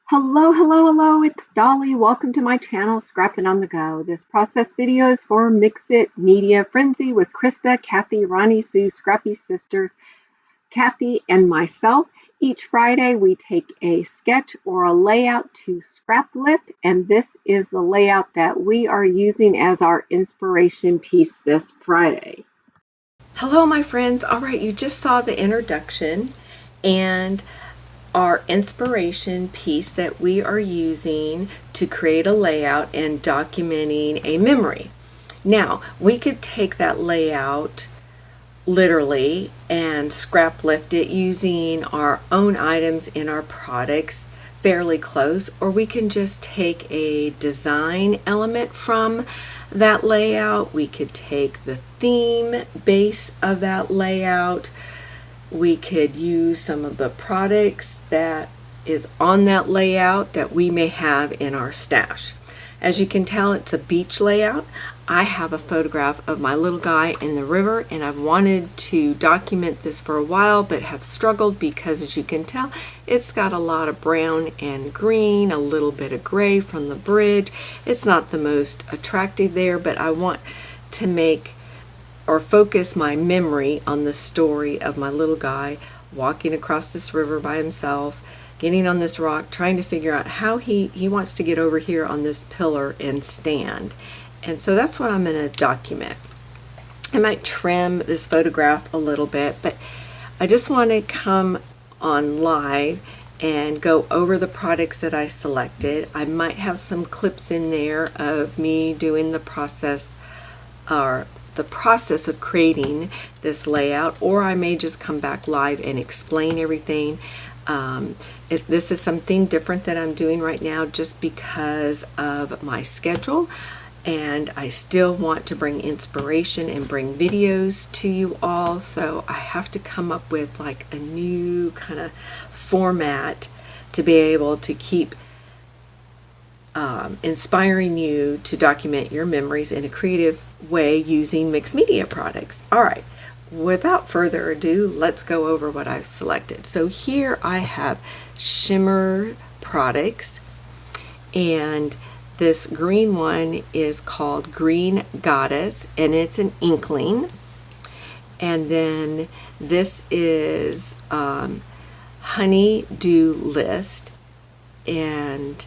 Hello, hello, hello, it's Dolly. Welcome to my channel, Scrappin' on the Go. This process video is for Mix It Media Frenzy with Krista, Kathy, Ronnie, Sue, Scrappy Sisters, Kathy, and myself. Each Friday we take a sketch or a layout to scrap lift, and this is the layout that we are using as our inspiration piece this Friday. Hello, my friends. All right, you just saw the introduction and our inspiration piece that we are using to create a layout and documenting a memory. Now, we could take that layout literally and scrap lift it using our own items in our products fairly close, or we can just take a design element from that layout. We could take the theme base of that layout. We could use some of the products that is on that layout that we may have in our stash. As you can tell, it's a beach layout. I have a photograph of my little guy in the river, and I've wanted to document this for a while but have struggled because, as you can tell, it's got a lot of brown and green, a little bit of gray from the bridge. It's not the most attractive there, but I want to make or focus my memory on the story of my little guy walking across this river by himself, getting on this rock, trying to figure out how he wants to get over here on this pillar and stand. And so that's what I'm going to document. I might trim this photograph a little bit, but I just want to come on live and go over the products that I selected. I might have some clips in there of me doing the process of creating this layout, or I may just come back live and explain everything. This is something different that I'm doing right now just because of my schedule, and I still want to bring inspiration and bring videos to you all, so I have to come up with like a new kind of format to be able to keep inspiring you to document your memories in a creative way using mixed media products. All right, without further ado, let's go over what I've selected. So here I have shimmer products, and this green one is called Green Goddess, and it's an inkling. And then this is Honey Dew List, and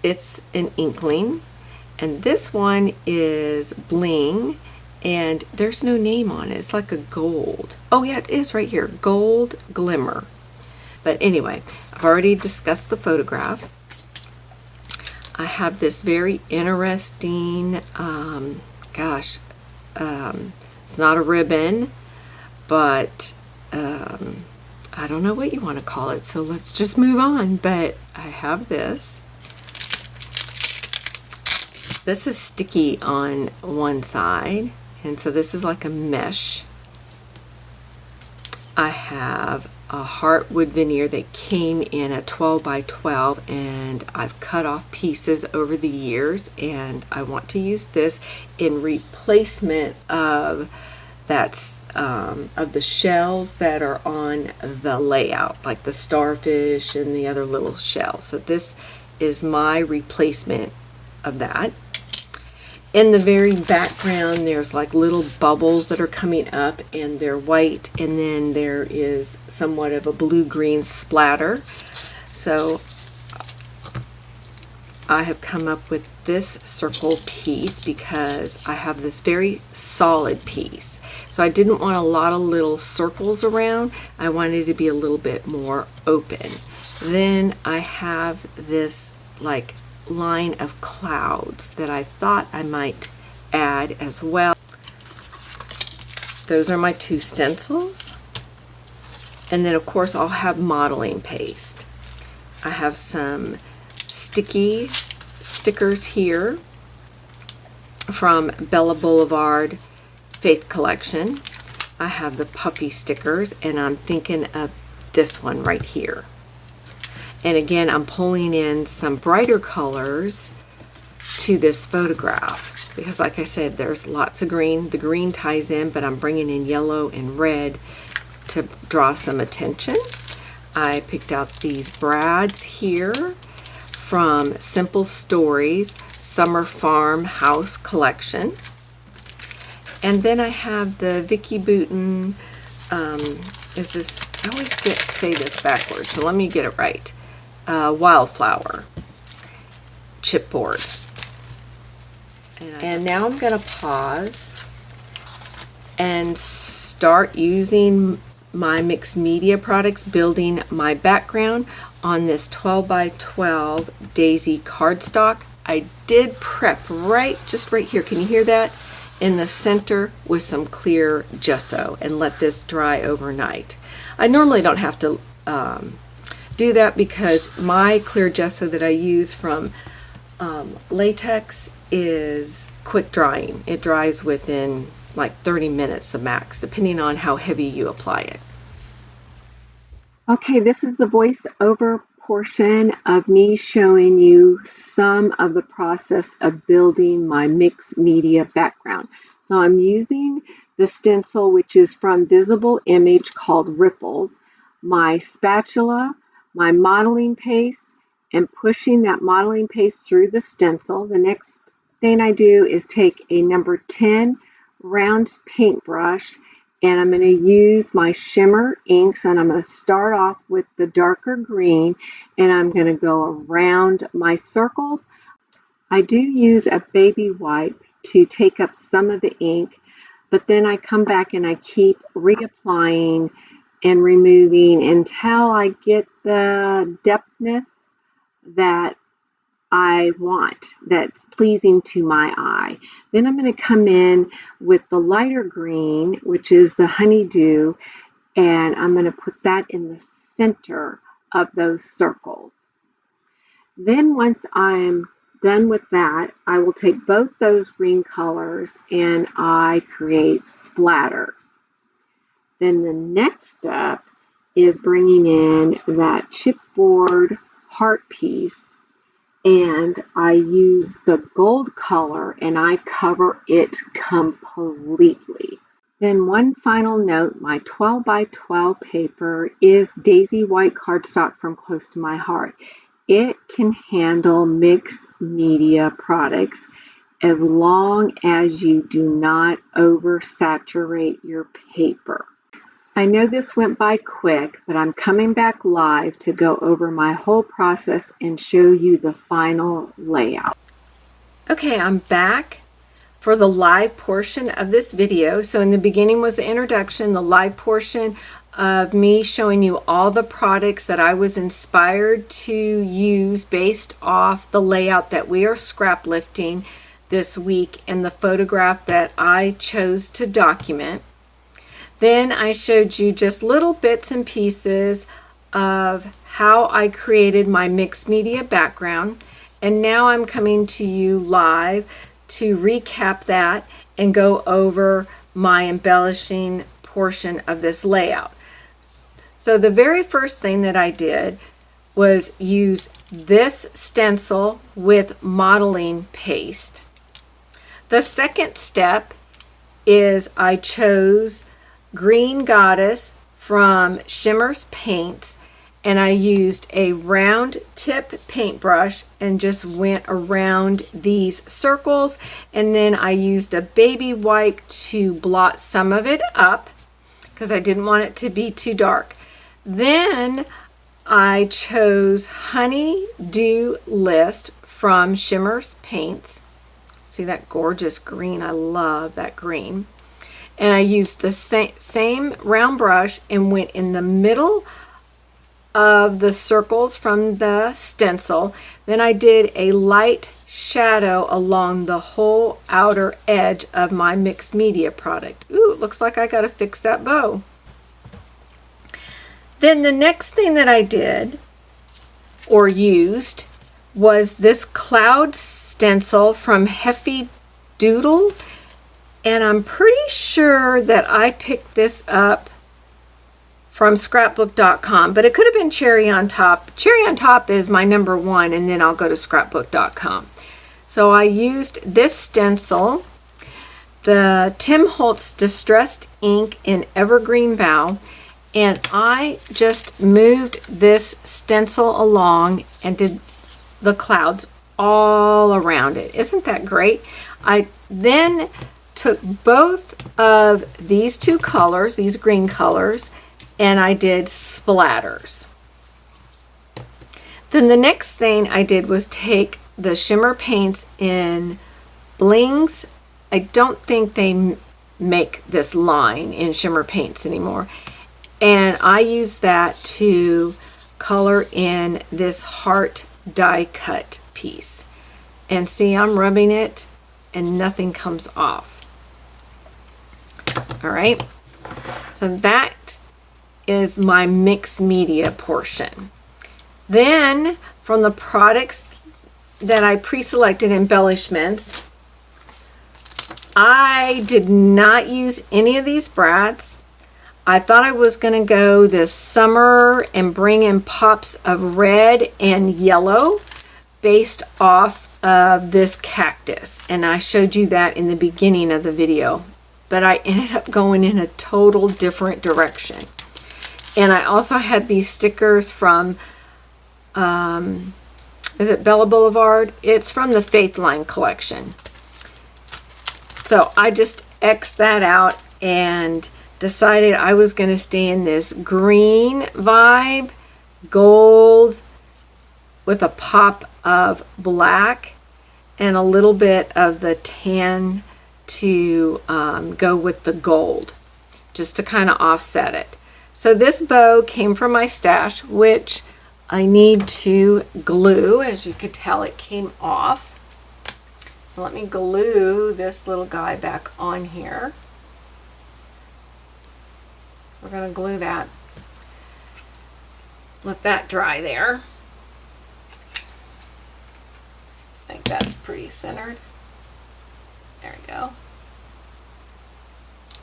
it's an inkling. And this one is Bling, and there's no name on it. It's like a gold. Oh yeah, it is right here, Gold Glimmer. But anyway, I've already discussed the photograph. I have this very interesting, it's not a ribbon, but I don't know what you want to call it, so let's just move on. But I have this. This is sticky on one side, and so this is like a mesh. I have a heartwood veneer that came in a 12 by 12, and I've cut off pieces over the years, and I want to use this in replacement of of the shells that are on the layout, like the starfish and the other little shells. So this is my replacement of that. In the very background, there's like little bubbles that are coming up, and they're white, and then there is somewhat of a blue-green splatter. So I have come up with this circle piece because I have this very solid piece. So I didn't want a lot of little circles around. I wanted to be a little bit more open. Then I have this like line of clouds that I thought I might add as well. Those are my two stencils, and then of course I'll have modeling paste. I have some sticky stickers here from Bella Boulevard Faith Collection. I have the puffy stickers, and I'm thinking of this one right here. And again, I'm pulling in some brighter colors to this photograph because, like I said, there's lots of green. The green ties in, but I'm bringing in yellow and red to draw some attention. I picked out these brads here from Simple Stories Summer Farmhouse Collection. And then I have the Vicki Boutin, I always say this backwards, so let me get it right. Wildflower chipboard. And now I'm going to pause and start using my mixed media products, building my background on this 12 by 12 daisy cardstock. I did prep just right here. Can you hear that? In the center with some clear gesso, and let this dry overnight. I normally don't have to do that because my clear gesso that I use from Latex is quick drying. It dries within like 30 minutes the max, depending on how heavy you apply it. Okay, this is the voiceover portion of me showing you some of the process of building my mixed media background. So I'm using the stencil, which is from Visible Image, called Ripples, my spatula, my modeling paste, and pushing that modeling paste through the stencil. The next thing I do is take a number 10 round paintbrush, and I'm going to use my shimmer inks, and I'm going to start off with the darker green, and I'm going to go around my circles. I do use a baby wipe to take up some of the ink, but then I come back and I keep reapplying and removing until I get the depthness that I want, that's pleasing to my eye. Then I'm going to come in with the lighter green, which is the honeydew, and I'm going to put that in the center of those circles. Then once I'm done with that, I will take both those green colors and I create splatters. Then the next step is bringing in that chipboard heart piece, and I use the gold color and I cover it completely. Then one final note, my 12 by 12 paper is Daisy White cardstock from Close to My Heart. It can handle mixed media products as long as you do not oversaturate your paper. I know this went by quick, but I'm coming back live to go over my whole process and show you the final layout. Okay, I'm back for the live portion of this video. So in the beginning was the introduction, the live portion of me showing you all the products that I was inspired to use based off the layout that we are scrap lifting this week and the photograph that I chose to document. Then I showed you just little bits and pieces of how I created my mixed media background. And now I'm coming to you live to recap that and go over my embellishing portion of this layout. So the very first thing that I did was use this stencil with modeling paste. The second step is I chose Green Goddess from Shimmer's Paints, and I used a round tip paintbrush and just went around these circles, and then I used a baby wipe to blot some of it up because I didn't want it to be too dark. Then I chose Honeydew List from Shimmer's Paints. See that gorgeous green? I love that green. And I used the same round brush and went in the middle of the circles from the stencil. Then I did a light shadow along the whole outer edge of my mixed media product. Ooh, it looks like I gotta fix that bow. Then the next thing that I did or used was this cloud stencil from Heffy Doodle. And I'm pretty sure that I picked this up from scrapbook.com, but it could have been Cherry on Top. Cherry on Top is my number one, and then I'll go to scrapbook.com. So I used this stencil, the Tim Holtz Distressed Ink in Evergreen Bough, And I just moved this stencil along and did the clouds all around it. Isn't that great? I then took both of these two colors, these green colors, and I did splatters. Then the next thing I did was take the shimmer paints in Blings. I don't think they make this line in shimmer paints anymore. And I used that to color in this heart die cut piece. And see, I'm rubbing it and nothing comes off. All right, so that is my mixed media portion. Then from the products that I pre-selected embellishments, I did not use any of these brads. I thought I was going to go this summer and bring in pops of red and yellow based off of this cactus, and I showed you that in the beginning of the video, but I ended up going in a total different direction. And I also had these stickers from is it Bella Boulevard? It's from the Faith Line collection. So I just X'd that out and decided I was going to stay in this green vibe, gold with a pop of black and a little bit of the tan to go with the gold, just to kind of offset it. So this bow came from my stash, which I need to glue. As you could tell, it came off. So let me glue this little guy back on here. We're going to glue that. Let that dry there. I think that's pretty centered. There we go.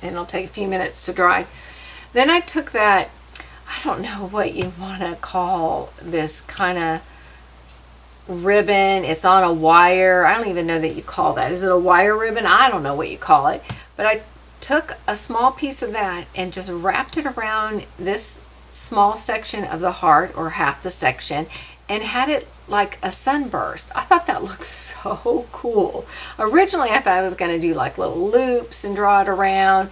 And it'll take a few minutes to dry. Then I took that, I don't know what you want to call this kind of ribbon. It's on a wire. I don't even know that you call that. Is it a wire ribbon? I don't know what you call it. But I took a small piece of that and just wrapped it around this small section of the heart, or half the section, and had it like a sunburst. I thought that looked so cool. Originally I thought I was going to do like little loops and draw it around,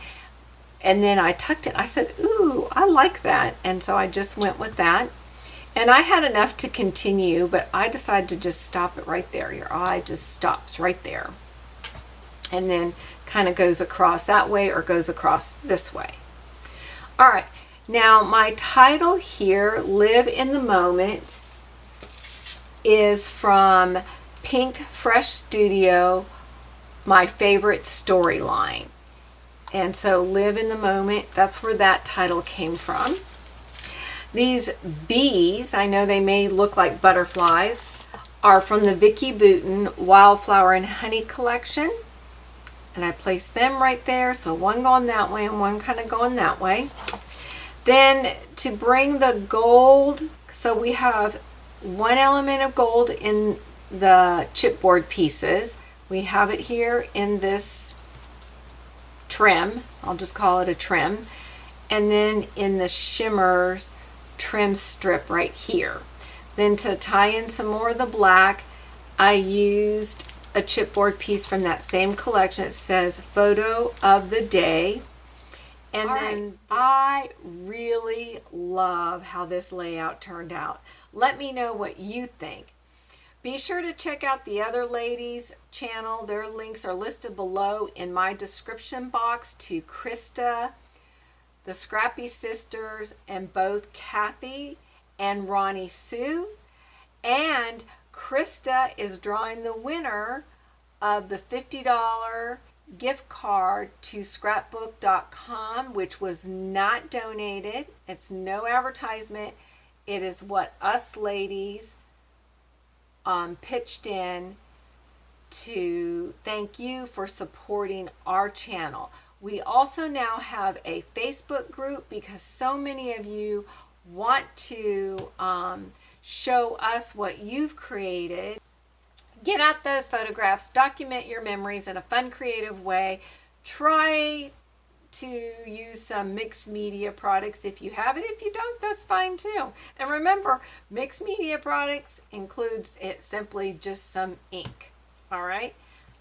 and then I tucked it. I said, ooh, I like that. And so I just went with that. And I had enough to continue, but I decided to just stop it right there. Your eye just stops right there. And then kind of goes across that way or goes across this way. All right, now my title here, Live in the Moment, is from Pink Fresh Studio, my favorite storyline. And so Live in the Moment, that's where that title came from. These bees, I know they may look like butterflies, are from the Vicki Boutin Wildflower and Honey collection. And I placed them right there, so one going that way and one kind of going that way. Then to bring the gold, so we have one element of gold in the chipboard pieces. We have it here in this trim. I'll just call it a trim. And then in the shimmers trim strip right here. Then to tie in some more of the black, I used a chipboard piece from that same collection. It says Photo of the Day. And then I really love how this layout turned out. Let me know what you think. Be sure to check out the other ladies' channel. Their links are listed below in my description box to Krista, the Scrappy Sisters, and both Kathy and Ronnie Sue. And Krista is drawing the winner of the $50 gift card to scrapbook.com, which was not donated. It's no advertisement. It is what us ladies pitched in to thank you for supporting our channel. We also now have a Facebook group because so many of you want to show us what you've created. Get out those photographs, document your memories in a fun, creative way. Try to use some mixed media products if you have it. If you don't, that's fine too. And remember, mixed media products includes it simply just some ink. All right,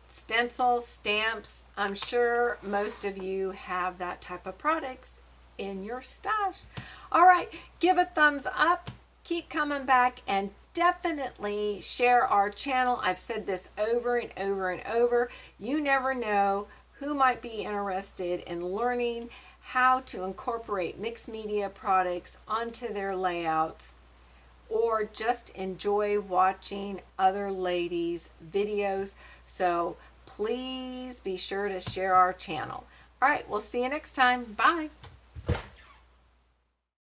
stencils, stamps. I'm sure most of you have that type of products in your stash. All right, give a thumbs up, keep coming back, and definitely share our channel. I've said this over and over and over. You never know who might be interested in learning how to incorporate mixed media products onto their layouts, or just enjoy watching other ladies' videos. So please be sure to share our channel. All right, we'll see you next time. Bye.